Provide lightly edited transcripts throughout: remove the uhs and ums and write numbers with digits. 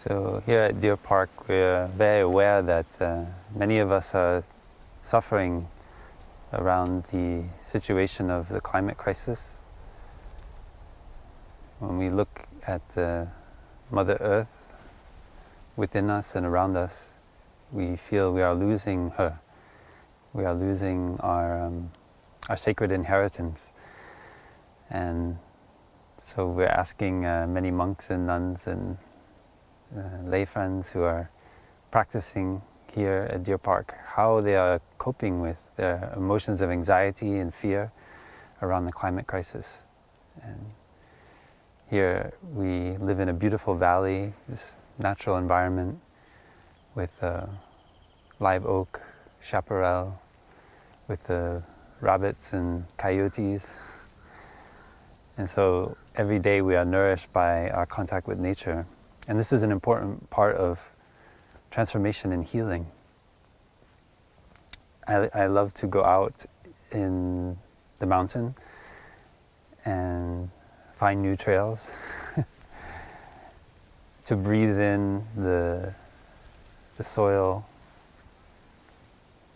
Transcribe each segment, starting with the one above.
So here at Deer Park, we're very aware that many of us are suffering around the situation of the climate crisis. When we look at Mother Earth within us and around us, we feel we are losing her. We are losing our sacred inheritance. And so we're asking many monks and nuns and lay friends who are practicing here at Deer Park how they are coping with their emotions of anxiety and fear around the climate crisis. And here we live in a beautiful valley, this natural environment with live oak, chaparral, with the rabbits and coyotes. And so every day we are nourished by our contact with nature. And this is an important part of transformation and healing. I love to go out in the mountain and find new trails, to breathe in the soil,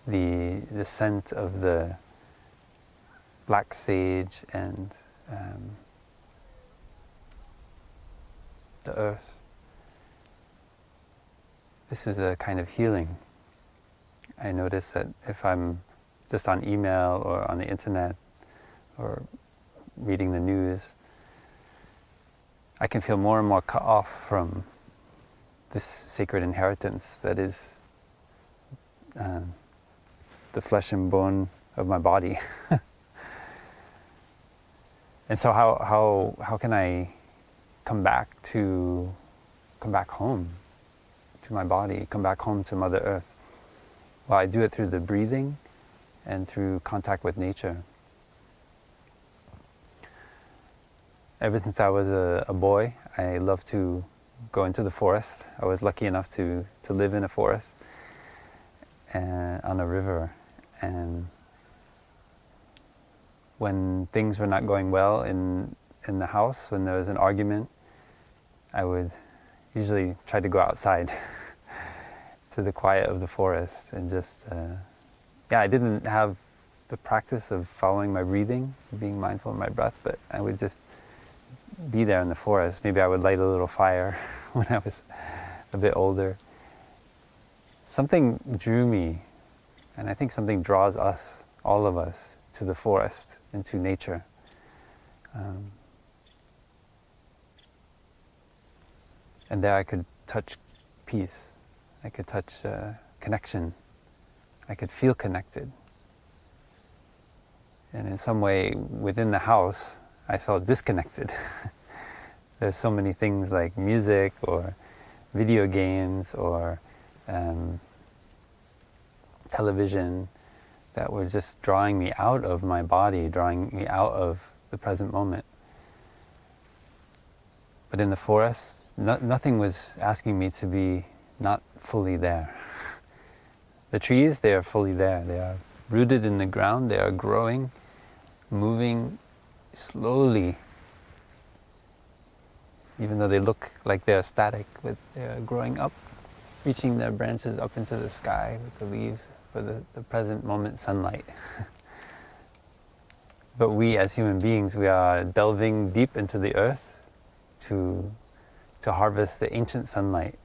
the scent of the black sage and the earth. This is a kind of healing. I notice that if I'm just on email or on the internet or reading the news, I can feel more and more cut off from this sacred inheritance that is the flesh and bone of my body. And so how can I come back home to my body, come back home to Mother Earth? Well, I do it through the breathing and through contact with nature. Ever since I was a boy, I loved to go into the forest. I was lucky enough to live in a forest and on a river. And when things were not going well in the house, when there was an argument, I would usually try to go outside to the quiet of the forest and just, I didn't have the practice of following my breathing, being mindful of my breath, but I would just be there in the forest. Maybe I would light a little fire when I was a bit older. Something drew me, and I think something draws us, all of us, to the forest and to nature. And there I could touch peace. I could touch connection. I could feel connected. And in some way, within the house, I felt disconnected. There's so many things like music or video games or television that were just drawing me out of my body, drawing me out of the present moment. But in the forest, nothing was asking me to be not fully there. The trees, they are fully there. They are rooted in the ground. They are growing, moving slowly, even though they look like they're static, but they're growing up, reaching their branches up into the sky with the leaves for the present moment sunlight. But we as human beings, we are delving deep into the earth to harvest the ancient sunlight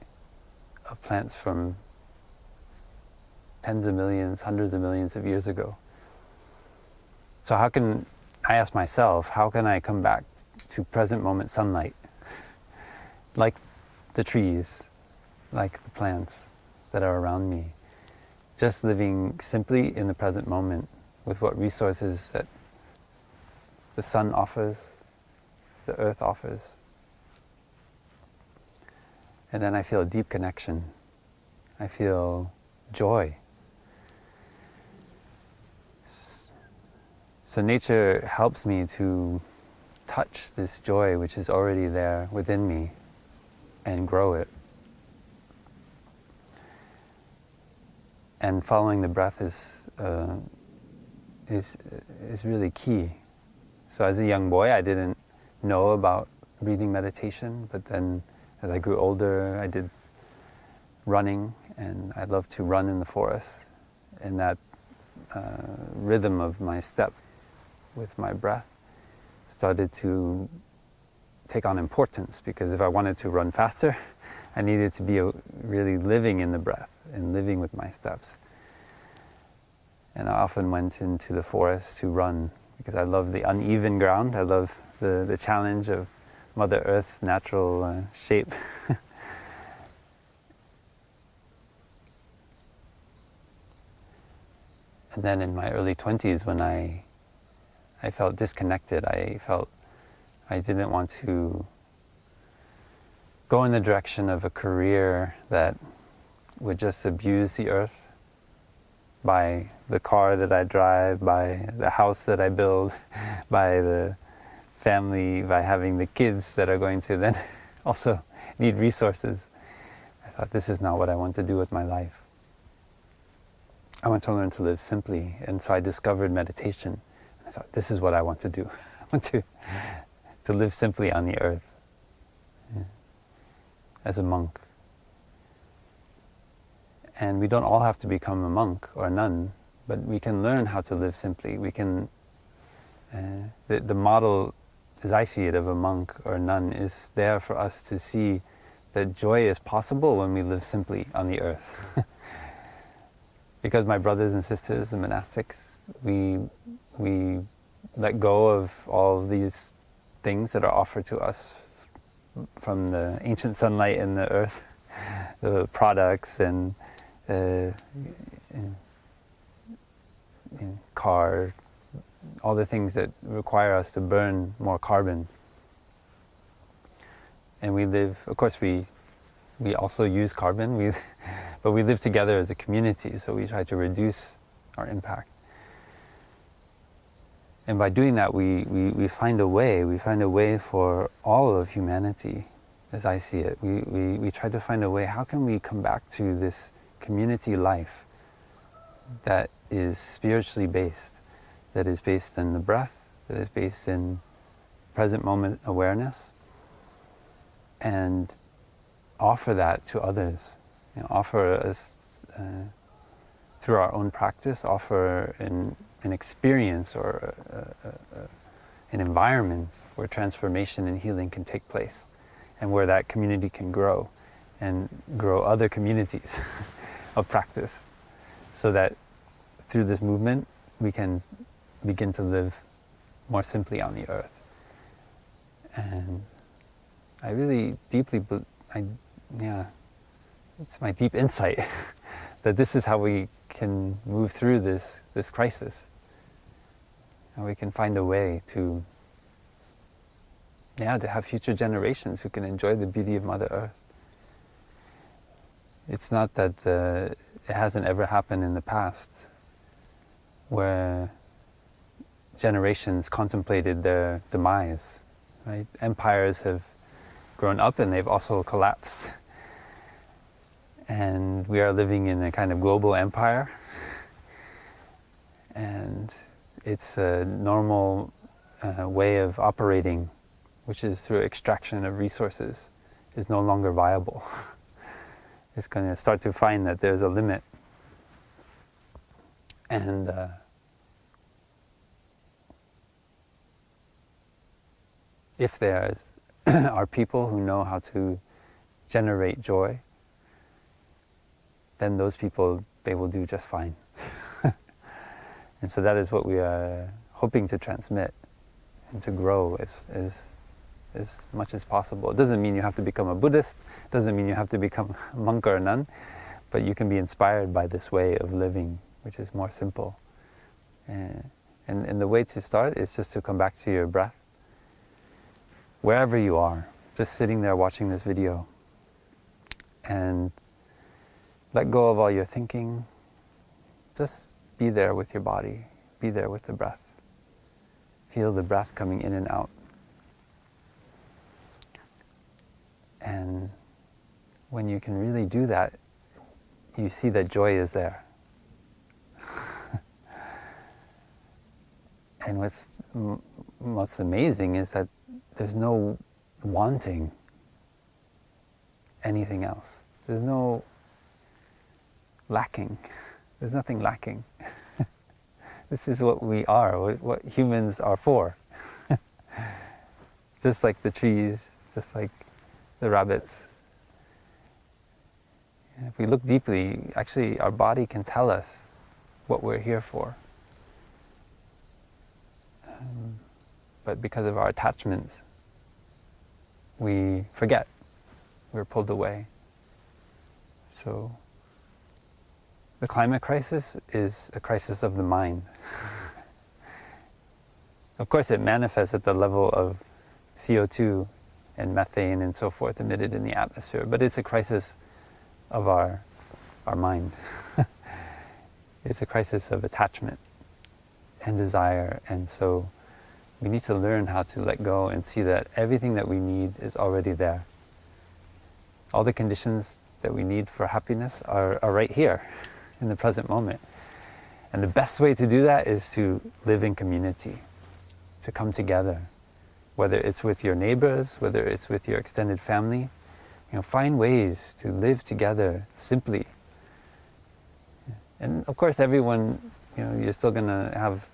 of plants from tens of millions, hundreds of millions of years ago. So how can I ask myself, how can I come back to present moment sunlight? Like the trees, like the plants that are around me. Just living simply in the present moment with what resources that the sun offers, the earth offers. And then I feel a deep connection. I feel joy. So nature helps me to touch this joy which is already there within me and grow it. And following the breath is really key. So as a young boy, I didn't know about breathing meditation, but then As I grew older, I did running, and I loved to run in the forest. And that rhythm of my step with my breath started to take on importance, because if I wanted to run faster, I needed to be really living in the breath and living with my steps. And I often went into the forest to run because I love the uneven ground. I love the challenge of Mother Earth's natural shape. And then in my early 20s, when I felt disconnected, I felt I didn't want to go in the direction of a career that would just abuse the earth by the car that I drive, by the house that I build, by the family, by having the kids that are going to then also need resources. I thought, this is not what I want to do with my life. I want to learn to live simply, and so I discovered meditation. I thought, this is what I want to do. I want to live simply on the earth, as a monk. And we don't all have to become a monk or a nun, but we can learn how to live simply. We can, the model, as I see it, of a monk or a nun is there for us to see that joy is possible when we live simply on the earth. Because my brothers and sisters, the monastics, we let go of all of these things that are offered to us from the ancient sunlight and the earth, the products and car, all the things that require us to burn more carbon. And we live, of course we also use carbon, but we live together as a community, so we try to reduce our impact. And by doing that, we find a way for all of humanity, as I see it. We try to find a way, how can we come back to this community life that is spiritually based, that is based in the breath, that is based in present moment awareness, and offer that to others. Offer us through our own practice, offer an experience or an environment where transformation and healing can take place, and where that community can grow and grow other communities of practice, so that through this movement we can begin to live more simply on the earth. And I really deeply, it's my deep insight that this is how we can move through this crisis. And we can find a way to have future generations who can enjoy the beauty of Mother Earth. It's not that it hasn't ever happened in the past where generations contemplated their demise, right? Empires have grown up and they've also collapsed. And we are living in a kind of global empire. And it's a normal way of operating, which is through extraction of resources, is no longer viable. It's going to start to find that there's a limit. And if there are people who know how to generate joy, then those people, they will do just fine. And so that is what we are hoping to transmit and to grow as much as possible. It doesn't mean you have to become a Buddhist, it doesn't mean you have to become a monk or a nun, but you can be inspired by this way of living, which is more simple. And the way to start is just to come back to your breath. Wherever you are, just sitting there watching this video, and let go of all your thinking. Just be there with your body, be there with the breath. Feel the breath coming in and out. And when you can really do that, you see that joy is there. And what's most amazing is that there's no wanting. anything else. There's no lacking. There's nothing lacking. This is what we are, what humans are for. Just like the trees, just like the rabbits. If we look deeply, actually our body can tell us what we're here for. But because of our attachments, we forget. We're pulled away. So the climate crisis is a crisis of the mind. Of course, it manifests at the level of CO2 and methane and so forth emitted in the atmosphere, but it's a crisis of our mind. It's a crisis of attachment and desire, and so we need to learn how to let go and see that everything that we need is already there. All the conditions that we need for happiness are right here in the present moment. And the best way to do that is to live in community, to come together, whether it's with your neighbors, whether it's with your extended family. Find ways to live together simply. And of course everyone, you're still going to have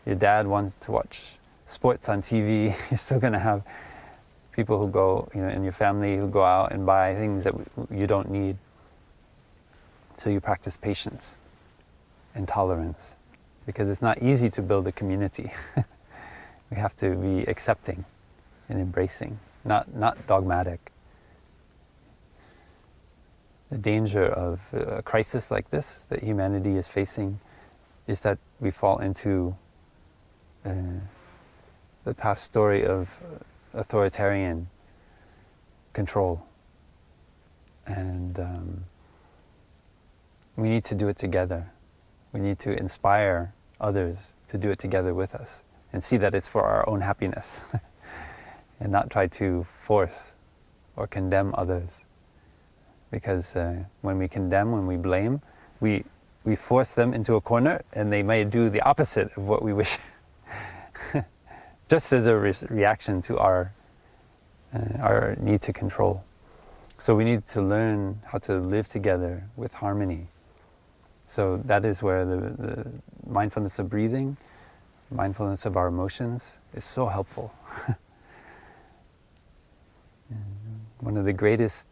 your dad want to watch sports on TV. You're still going to have people who go, in your family who go out and buy things that you don't need. So you practice patience and tolerance, because it's not easy to build a community. We have to be accepting and embracing, not dogmatic. The danger of a crisis like this that humanity is facing is that we fall into the past story of authoritarian control. And we need to do it together. We need to inspire others to do it together with us and see that it's for our own happiness and not try to force or condemn others. Because when we condemn, when we blame, we force them into a corner and they may do the opposite of what we wish. Just as a reaction to our need to control. So we need to learn how to live together with harmony. So that is where the mindfulness of breathing, mindfulness of our emotions is so helpful. One of the greatest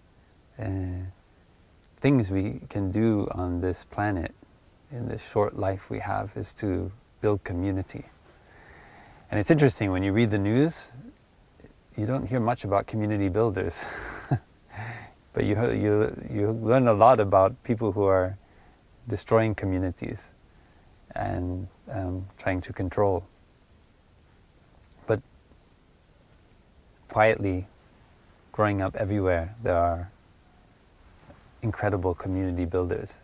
things we can do on this planet in this short life we have is to build community. And it's interesting, when you read the news, you don't hear much about community builders. But you learn a lot about people who are destroying communities and trying to control. But quietly, growing up everywhere, there are incredible community builders.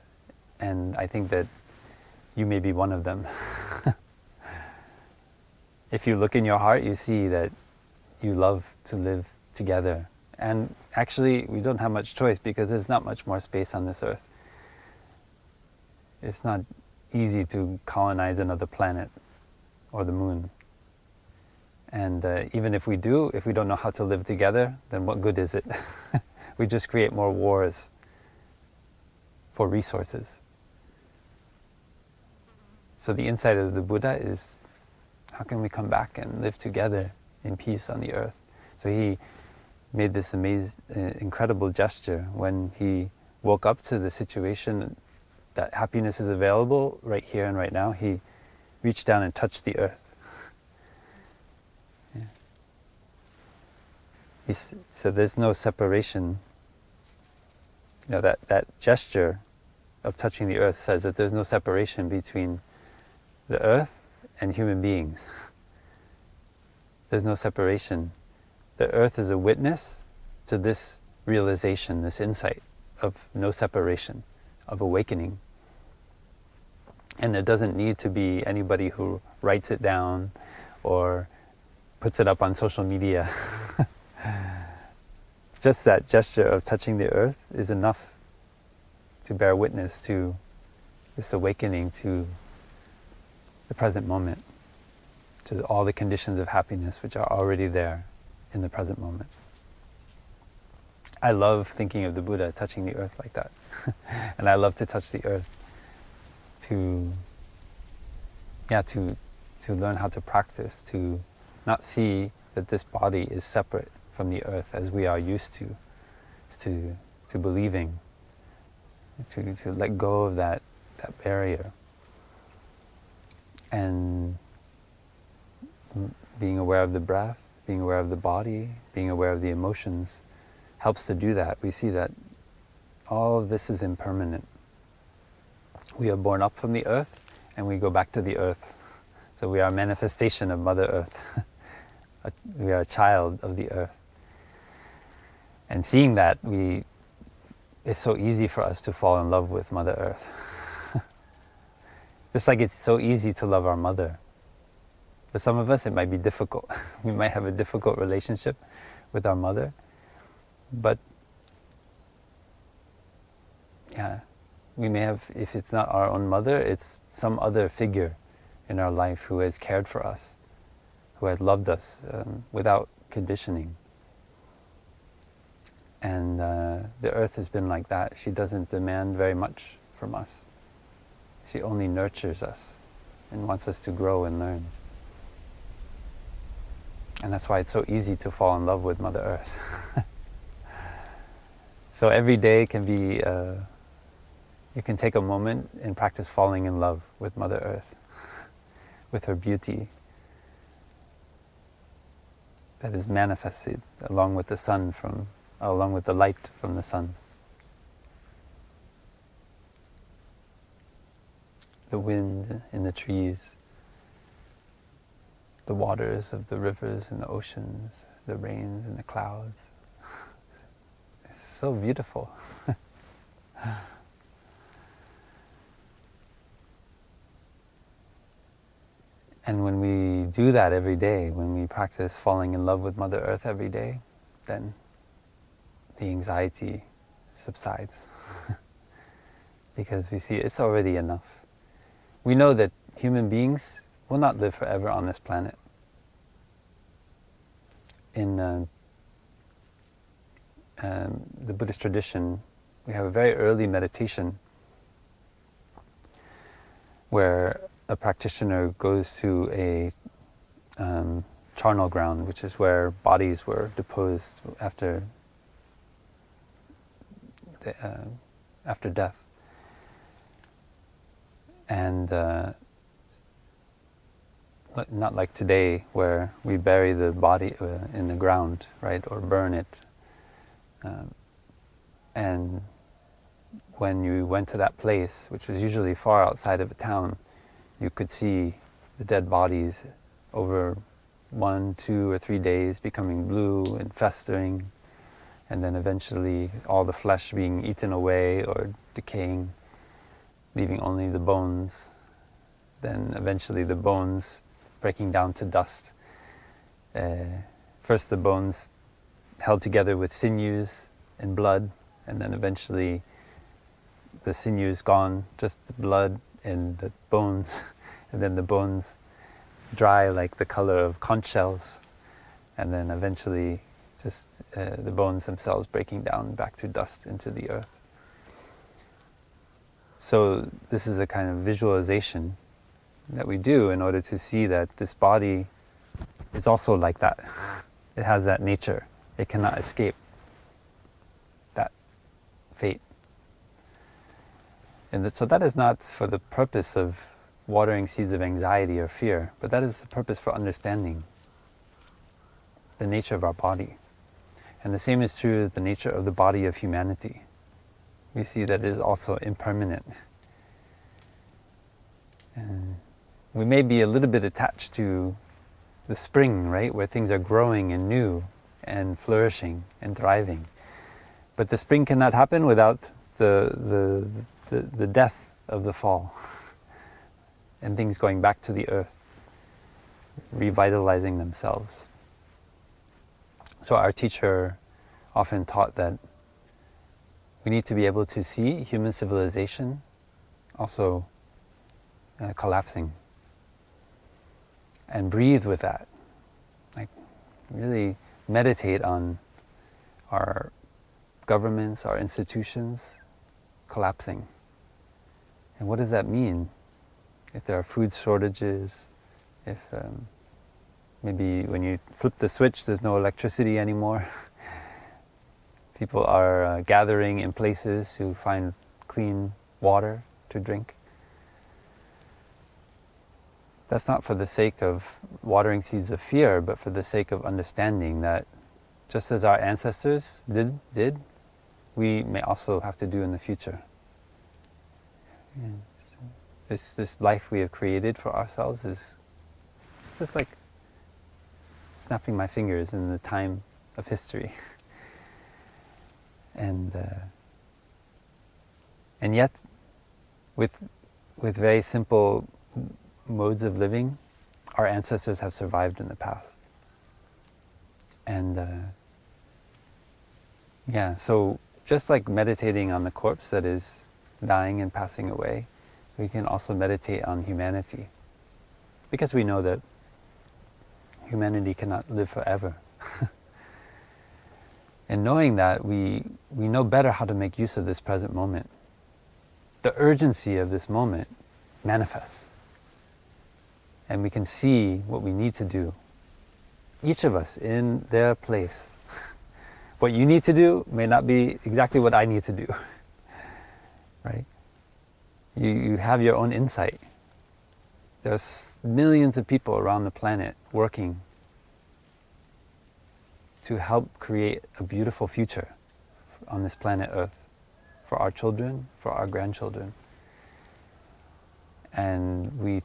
And I think that you may be one of them. If you look in your heart, you see that you love to live together. And actually, we don't have much choice because there's not much more space on this earth. It's not easy to colonize another planet or the moon. And even if we do, if we don't know how to live together, then what good is it? We just create more wars for resources. So the insight of the Buddha is, how can we come back and live together in peace on the earth? So he made this amazing, incredible gesture when he woke up to the situation that happiness is available right here and right now. He reached down and touched the earth. Yeah. So there's no separation. That gesture of touching the earth says that there's no separation between the earth and human beings. There's no separation. The earth is a witness to this realization, this insight of no separation, of awakening. And there doesn't need to be anybody who writes it down or puts it up on social media. Just that gesture of touching the earth is enough to bear witness to this awakening to the present moment, to all the conditions of happiness which are already there in the present moment. I love thinking of the Buddha touching the earth like that. And I love to touch the earth to learn how to practice, to not see that this body is separate from the earth as we are used to believing, to let go of that barrier. And being aware of the breath, being aware of the body, being aware of the emotions helps to do that. We see that all of this is impermanent. We are born up from the earth and we go back to the earth. So we are a manifestation of Mother Earth. We are a child of the earth. And seeing that, it's so easy for us to fall in love with Mother Earth. Just like it's so easy to love our mother. For some of us, it might be difficult. We might have a difficult relationship with our mother. But yeah, we may have, if it's not our own mother, it's some other figure in our life who has cared for us, who has loved us without conditioning. And the earth has been like that. She doesn't demand very much from us. She only nurtures us and wants us to grow and learn. And that's why it's so easy to fall in love with Mother Earth. So every day can be, you can take a moment and practice falling in love with Mother Earth, with her beauty that is manifested along with the sun along with the light from the sun. The wind in the trees, the waters of the rivers and the oceans, the rains and the clouds. It's so beautiful. And when we do that every day, when we practice falling in love with Mother Earth every day, then the anxiety subsides. Because we see it's already enough. We know that human beings will not live forever on this planet. In the Buddhist tradition, we have a very early meditation where a practitioner goes to a charnel ground, which is where bodies were deposed after death. And not like today, where we bury the body in the ground, right, or burn it. And when you went to that place, which was usually far outside of a town, you could see the dead bodies over 1, 2, or 3 days becoming blue and festering, and then eventually all the flesh being eaten away or decaying, leaving only the bones. Then eventually the bones breaking down to dust. First the bones held together with sinews and blood, and then eventually the sinews gone, just the blood and the bones, and then the bones dry like the color of conch shells, and then eventually just the bones themselves breaking down back to dust into the earth. So this is a kind of visualization that we do in order to see that this body is also like that. It has that nature. It cannot escape that fate. And so that is not for the purpose of watering seeds of anxiety or fear, but that is the purpose for understanding the nature of our body. And the same is true of the nature of the body of humanity. We see that it is also impermanent. And we may be a little bit attached to the spring, right, where things are growing and new and flourishing and thriving. But the spring cannot happen without the death of the fall and things going back to the earth, revitalizing themselves. So our teacher often taught that we need to be able to see human civilization also collapsing, and breathe with that. Like really meditate on our governments, our institutions collapsing. And what does that mean? If there are food shortages, if maybe when you flip the switch there's no electricity anymore, people are gathering in places to find clean water to drink. That's not for the sake of watering seeds of fear, but for the sake of understanding that just as our ancestors did, we may also have to do in the future. This life we have created for ourselves is just like snapping my fingers in the time of history. And yet, with very simple modes of living, our ancestors have survived in the past. And so just like meditating on the corpse that is dying and passing away, we can also meditate on humanity. Because we know that humanity cannot live forever. And knowing that, we know better how to make use of this present moment. The urgency of this moment manifests. And we can see what we need to do. Each of us in their place. What you need to do may not be exactly what I need to do. Right? You have your own insight. There's millions of people around the planet working to help create a beautiful future on this planet Earth for our children, for our grandchildren. And we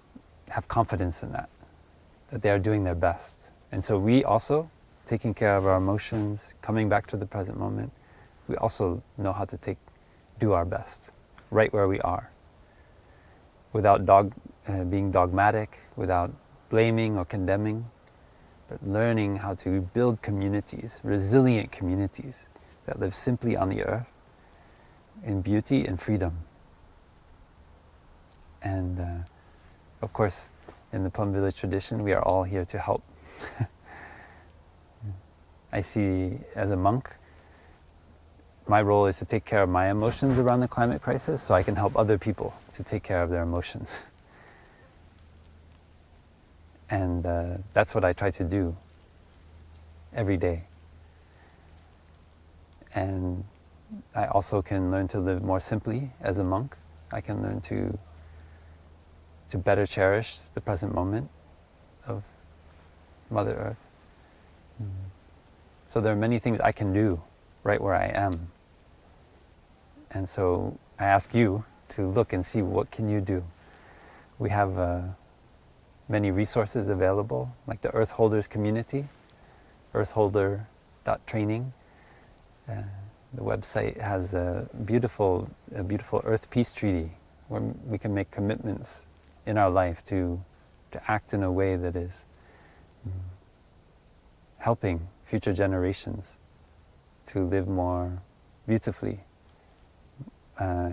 have confidence in that they are doing their best. And so we also, taking care of our emotions, coming back to the present moment, we also know how to do our best, right where we are, without being dogmatic, without blaming or condemning, but learning how to build communities, resilient communities that live simply on the earth in beauty and freedom. And of course, in the Plum Village tradition, we are all here to help. I see, as a monk, my role is to take care of my emotions around the climate crisis so I can help other people to take care of their emotions. And that's what I try to do every day. And I also can learn to live more simply as a monk. I can learn to better cherish the present moment of Mother Earth. So there are many things I can do right where I am. And so I ask you to look and see, what can you do? We have many resources available, like the Earth Holders community, earthholder.training. The website has a beautiful Earth Peace Treaty where we can make commitments in our life to act in a way that is helping future generations to live more beautifully,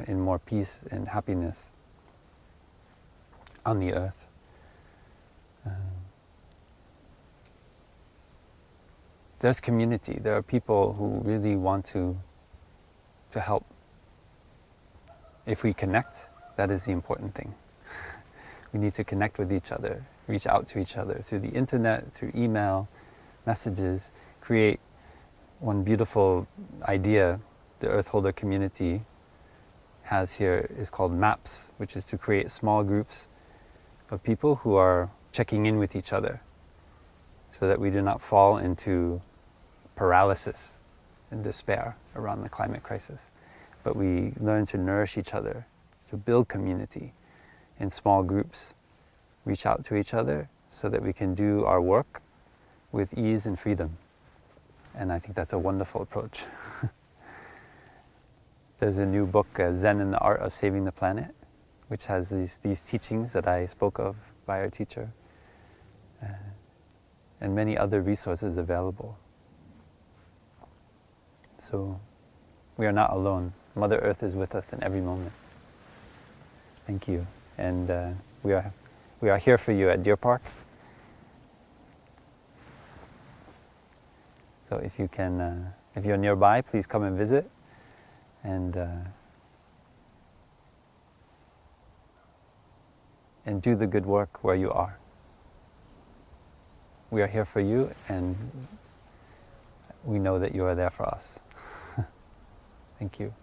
in more peace and happiness on the earth. There's community. There are people who really want to help. If we connect, that is the important thing. We need to connect with each other, reach out to each other through the internet, through email, messages, create one beautiful idea the Earth Holder community has here is called MAPS, which is to create small groups of people who are checking in with each other so that we do not fall into paralysis and despair around the climate crisis, but we learn to nourish each other, to build community in small groups, reach out to each other so that we can do our work with ease and freedom. And I think that's a wonderful approach. There's a new book, Zen and the Art of Saving the Planet, which has these teachings that I spoke of by our teacher, and many other resources available. So we are not alone. Mother Earth is with us in every moment. Thank you. And we are here for you at Deer Park. So if you can, if you're nearby, please come and visit. and do the good work where you are. We are here for you, and we know that you are there for us. Thank you.